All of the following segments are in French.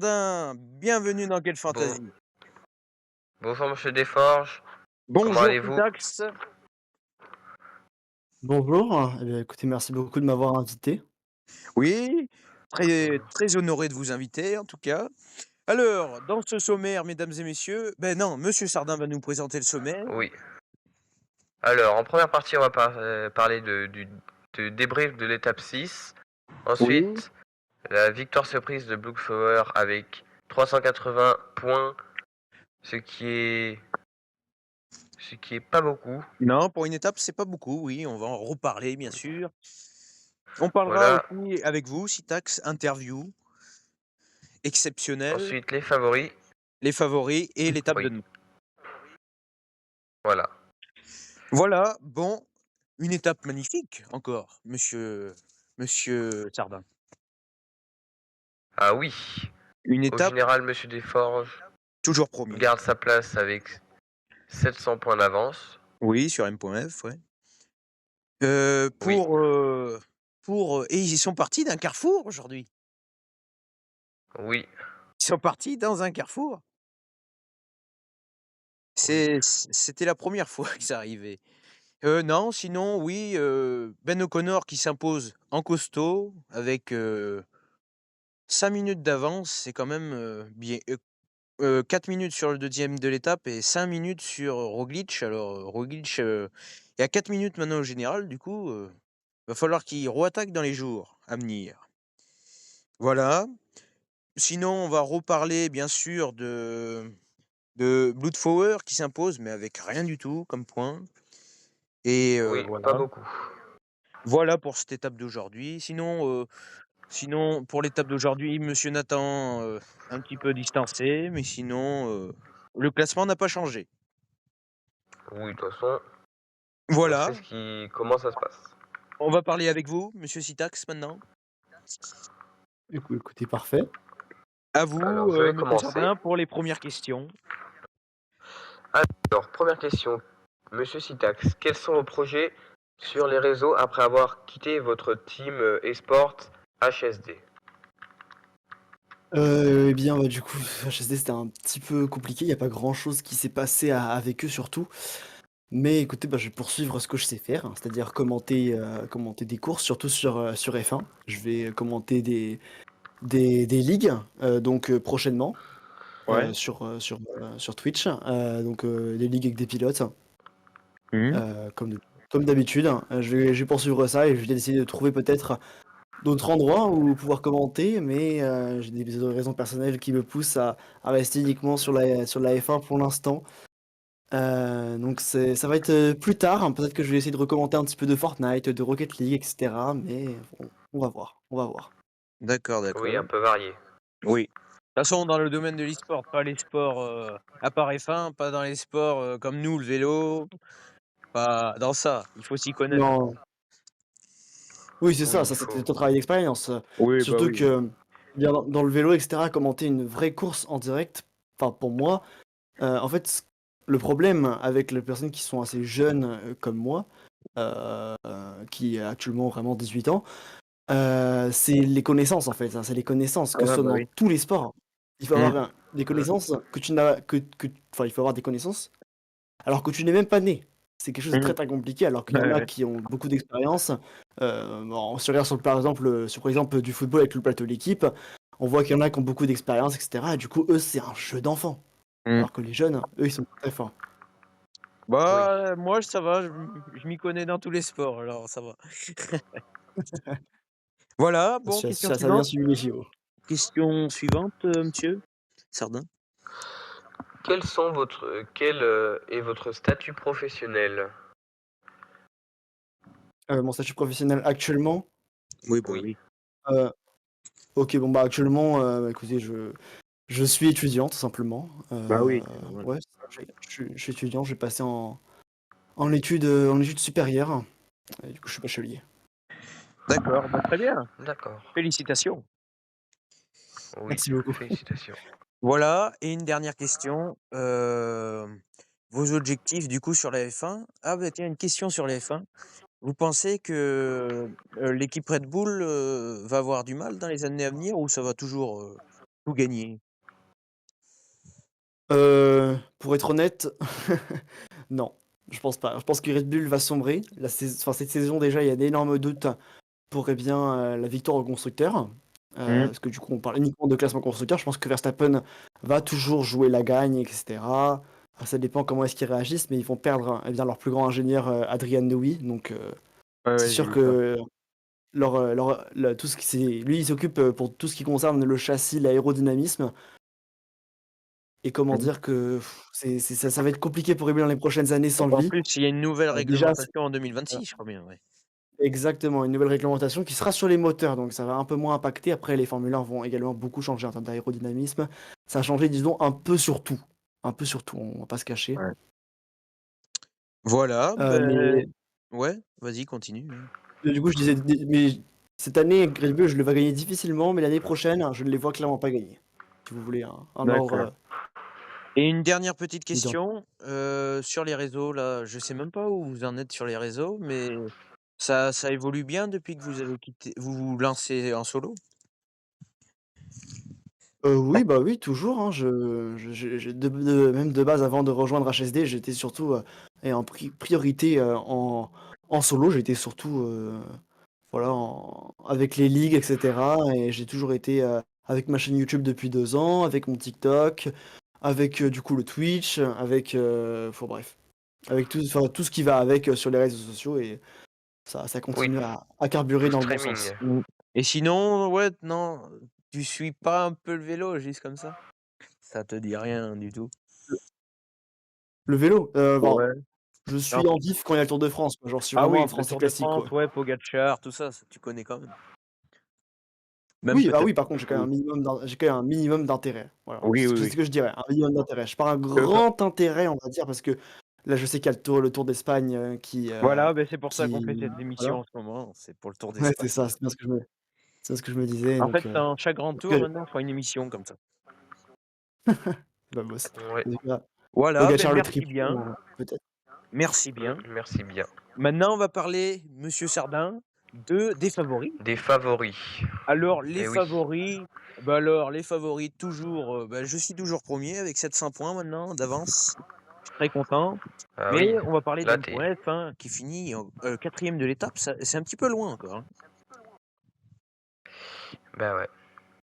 Sardin, bienvenue dans Quelle Bon, Fantasy. bonjour Monsieur Desforges, comment Bonjour allez-vous? Pitax. Bonjour, eh bien, écoutez, merci beaucoup de m'avoir invité. Oui, très honoré de vous inviter en tout cas. Alors, dans ce sommaire, mesdames et messieurs, ben non, Monsieur Sardin va nous présenter le sommaire. Oui. Alors, en première partie, on va parler du débrief de l'étape 6. Oui. Ensuite, la victoire surprise de Blue Flower avec 380 points, ce qui est, ce qui est pas beaucoup. Non, pour une étape, c'est pas beaucoup, oui, on va en reparler bien sûr. On parlera Voilà. aussi avec vous, Sitax, interview exceptionnelle, Ensuite, les favoris. les favoris et l'étape de Oui, nous. voilà. Voilà, bon, une étape magnifique encore, Monsieur Sardin. Ah oui. Une Au étape général, Monsieur Desforges toujours premier. garde sa place avec 700 points d'avance. Oui, sur M.F, ouais. Oui, Et ils sont partis d'un carrefour aujourd'hui. oui, Ils sont partis dans un carrefour. oui. C'était la première fois que ça arrivait. Non, sinon oui, Ben O'Connor qui s'impose en costaud avec, 5 minutes d'avance, c'est quand même, bien, 4 minutes sur le deuxième de l'étape et 5 minutes sur Roglic. Alors, Roglic, est à 4 minutes maintenant au général, du coup, va falloir qu'il re-attaque dans les jours à venir. Voilà. Sinon, on va reparler bien sûr de Bloodflower qui s'impose, mais avec rien du tout comme point. Et Oui, pas voilà. beaucoup. Voilà pour cette étape d'aujourd'hui. Sinon pour l'étape d'aujourd'hui, monsieur Nathan, un petit peu distancé, mais sinon, le classement n'a pas changé. Oui, de toute façon, on Voilà, sait comment ça se passe. on va parler avec vous, monsieur Sitax, maintenant. Écoutez, parfait. À vous, Alors, je vais monsieur commencer. Jardin, pour les premières questions. Alors, première question. Monsieur Sitax, quels sont vos projets sur les réseaux après avoir quitté votre team eSport HSD? Eh bien, du coup, HSD, c'était un petit peu compliqué. Il n'y a pas grand-chose qui s'est passé avec eux, surtout. Mais écoutez, bah, je vais poursuivre ce que je sais faire, hein, c'est-à-dire commenter des courses, surtout sur F1. Je vais commenter des ligues, donc prochainement, Ouais. sur Twitch. Donc, des ligues avec des pilotes, Mmh. comme d'habitude. Je vais poursuivre ça et je vais essayer de trouver peut-être d'autres endroits où pouvoir commenter, mais j'ai des raisons personnelles qui me poussent à rester uniquement sur la F1 pour l'instant. Donc ça va être plus tard, hein. Peut-être que je vais essayer de recommander un petit peu de Fortnite, de Rocket League, etc. Mais on va voir, on va voir. D'accord, Oui, d'accord. un peu varié. Oui. De toute façon, dans le domaine de l'e-sport, pas les sports, à part F1, pas dans les sports, comme nous, le vélo, pas dans ça, il faut s'y connaître. Non, oui, c'est Oui, ça, il c'était faut. ton travail d'expérience. Oui, bah Surtout oui. que bien dans le vélo, etc., commenter une vraie course en direct, enfin pour moi, en fait, le problème avec les personnes qui sont assez jeunes comme moi, euh, qui a actuellement vraiment 18 ans, c'est les connaissances en fait, hein, c'est les connaissances, que ce Ah soit bah dans oui. tous les sports. Il faut avoir Mmh. des connaissances que tu n'as enfin, il faut avoir des connaissances alors que tu n'es même pas né. C'est quelque chose de Mmh. très très compliqué alors qu'il y Ouais, en a ouais. qui ont beaucoup d'expérience. Bon, si on regarde par exemple du football avec le plateau de l'équipe, on voit qu'il y en a qui ont beaucoup d'expérience, etc. Et du coup, eux, c'est un jeu d'enfant. Mmh. Alors que les jeunes, eux, ils sont très forts. Oui. Bah, moi ça va, je m'y connais dans tous les sports, alors ça va. Voilà, bon, question Ça a bien suivante. suivi les JO. Question suivante, monsieur Sardin. Quel est votre statut professionnel? Mon statut professionnel actuellement, Oui, bah Oui. oui. euh, ok, bon bah actuellement, écoutez, je suis étudiant tout simplement. Bah oui, c'est normal. Ouais, je suis étudiant, je vais passer en études supérieures. Et du coup, je suis bachelier. D'accord, bah très bien. D'accord. Félicitations. Oui, Merci beaucoup. félicitations. Voilà, et une dernière question. Vos objectifs du coup sur la F1? Ah bah tiens, une question sur la F1. Vous pensez que l'équipe Red Bull va avoir du mal dans les années à venir ou ça va toujours tout gagner? Pour être honnête, non, je pense pas. Je pense que Red Bull va sombrer. Cette saison déjà, il y a d'énormes doutes pour, eh bien, la victoire au constructeur. Mmh. Parce que du coup, on parle uniquement de classement constructeur. Je pense que Verstappen va toujours jouer la gagne, et cetera. Ça dépend comment est-ce qu'ils réagissent, mais ils vont perdre, eh bien, leur plus grand ingénieur, Adrian Newey. Donc, Ouais, c'est ouais, j'ai sûr vu ça. que tout ce qui c'est lui, il s'occupe, pour tout ce qui concerne le châssis, l'aérodynamisme. Et comment Mmh. dire que ça va être compliqué pour Red Bull dans les prochaines années sans En lui. plus, il y a une nouvelle Déjà, c'est réglementation en voilà, 2026, je crois bien, ouais. exactement, une nouvelle réglementation qui sera sur les moteurs, donc ça va un peu moins impacter. Après, les Formule 1 vont également beaucoup changer en termes d'aérodynamisme. Ça a changé, disons, un peu sur tout, on va pas se cacher. Ouais. Voilà, Mais ouais, vas-y, continue, hein. du coup, je disais, mais cette année, Red Bull, je le vois gagner difficilement, mais l'année prochaine, je ne les vois clairement pas gagner. Si vous voulez un ordre, D'accord. Et une dernière petite d'ident question, sur les réseaux là, je sais même pas où vous en êtes sur les réseaux, mais ça évolue bien depuis que vous avez quitté vous vous lancez en solo? Oui, bah, oui, toujours, hein. J'ai même de base, avant de rejoindre HSD, j'étais surtout, et en priorité, en solo. J'étais surtout, voilà, avec les ligues et cetera, et j'ai toujours été, avec ma chaîne YouTube depuis 2 ans, avec mon TikTok, avec, du coup, le Twitch, avec, enfin bref, avec tout ce qui va avec, sur les réseaux sociaux, et ça Oui, continue à carburer tout dans le bon streaming. sens. Mmh. Et sinon, ouais, non, tu suis pas un peu le vélo juste comme ça? Ça te dit rien du tout? Le vélo, ben, Ouais. je Non. suis en vif quand il y a le Tour de France, quoi, genre je suis Ah vraiment oui, un le Français Tour de classique, France, quoi. ouais, Pogacar, tout ça, tu connais quand même? Même Oui, ah peut-être oui, par contre, j'ai quand même oui. un minimum d'intérêt. Voilà, Oui, oui, c'est oui. ce que je dirais, un minimum d'intérêt. J'ai pas un Heu, grand intérêt, on va dire, parce que là, je sais qu'il y a le Tour d'Espagne, voilà, beh, c'est pour ça qu'on fait qui cette émission voilà. en ce moment, c'est pour le Tour Ouais, c'est d'Espagne. ça, c'est bien ce que je me disais, En donc fait, dans chaque grand en tout tour cas, maintenant, on fera une émission comme ça. bah, boss. Ouais. En tout cas, Voilà, ben Pogacar le merci triplé, bien, peut-être. merci bien. Merci bien. Maintenant, on va parler, monsieur Sardin, des favoris. Des favoris. Alors les Eh oui. favoris, les favoris toujours, je suis toujours premier avec 700 points maintenant d'avance. Je suis très content. Ah Mais oui. on va parler Là, t'es. d'M.F, hein, qui finit en 4e de l'étape. C'est un petit peu loin encore, hein. Bah ouais.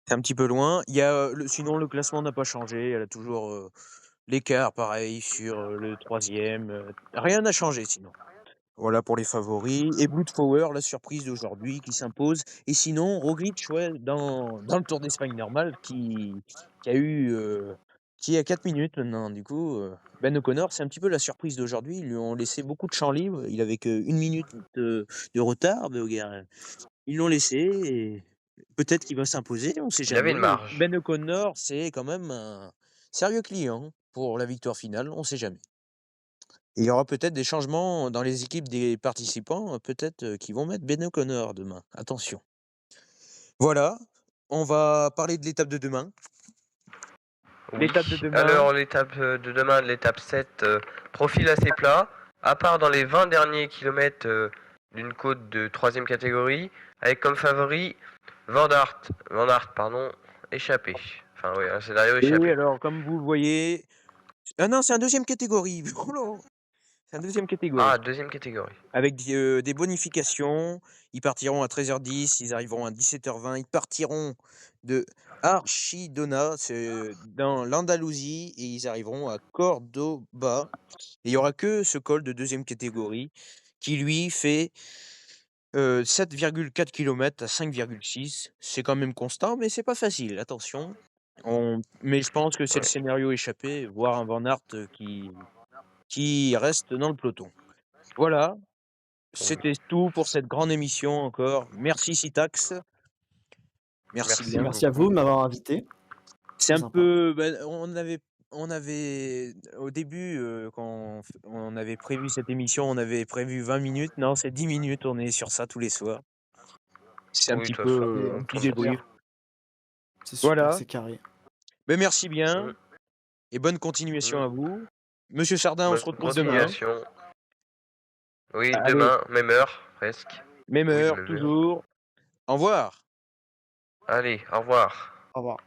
C'est un petit peu loin. Il y a, sinon le classement n'a pas changé. Elle a toujours, l'écart pareil sur, le 3e, rien n'a changé sinon. Voilà pour les favoris et Wout Power, la surprise d'aujourd'hui qui s'impose et sinon Roglic, ouais, dans le Tour d'Espagne normal qui a eu, qui est à 4 minutes maintenant du coup, Ben O'Connor, c'est un petit peu la surprise d'aujourd'hui. Ils lui ont laissé beaucoup de champ libre. Il avait qu'1 minute de retard, ils l'ont laissé et peut-être qu'il va s'imposer, on sait Il avait jamais. une marge. Ben O'Connor, c'est quand même un sérieux client pour la victoire finale, on sait jamais. Il y aura peut-être des changements dans les équipes des participants, peut-être, qui vont mettre Ben O'Connor demain. Attention. Voilà, on va parler de l'étape de demain. Oui. L'étape de demain, Alors, l'étape de demain, l'étape 7, profil assez plat. À part dans les 20 derniers kilomètres d'une côte de 3ème catégorie, avec comme favori Van Aert, pardon, échappé. Enfin, oui, un scénario et échappé. alors comme vous le voyez ah non, c'est un deuxième catégorie. Oh là! C'est un deuxième catégorie. Ah, 2ème catégorie. Avec des bonifications. Ils partiront à 13h10, ils arriveront à 17h20. Ils partiront de Archidona, c'est dans l'Andalousie, et ils arriveront à Cordoba. Et il y aura que ce col de deuxième catégorie qui lui fait 7,4 km à 5,6. C'est quand même constant, mais c'est pas facile, attention. Mais je pense que c'est le Ouais. scénario échappé, voir un Van Aert qui reste dans le peloton. Voilà, Oui. c'était tout pour cette grande émission encore. Merci Citax, merci Merci bien. Merci à beaucoup. vous de m'avoir invité, C'est c'était un sympa. peu, on avait au début, quand on avait prévu cette émission, on avait prévu 20 minutes. Non, c'est 10 minutes, on est sur ça tous les soirs. C'est un Oui, de petit toute façon, peu, un petit comme on dit. débrief. C'est super, Voilà, c'est carré. merci bien Mm. et bonne continuation Mm. à vous. Monsieur Sardin, on Bonne se retrouve demain. continuation. Oui, Allez, demain, même heure, presque. même Oui, heure, même heure. toujours. Au revoir. Allez, au revoir. Au revoir.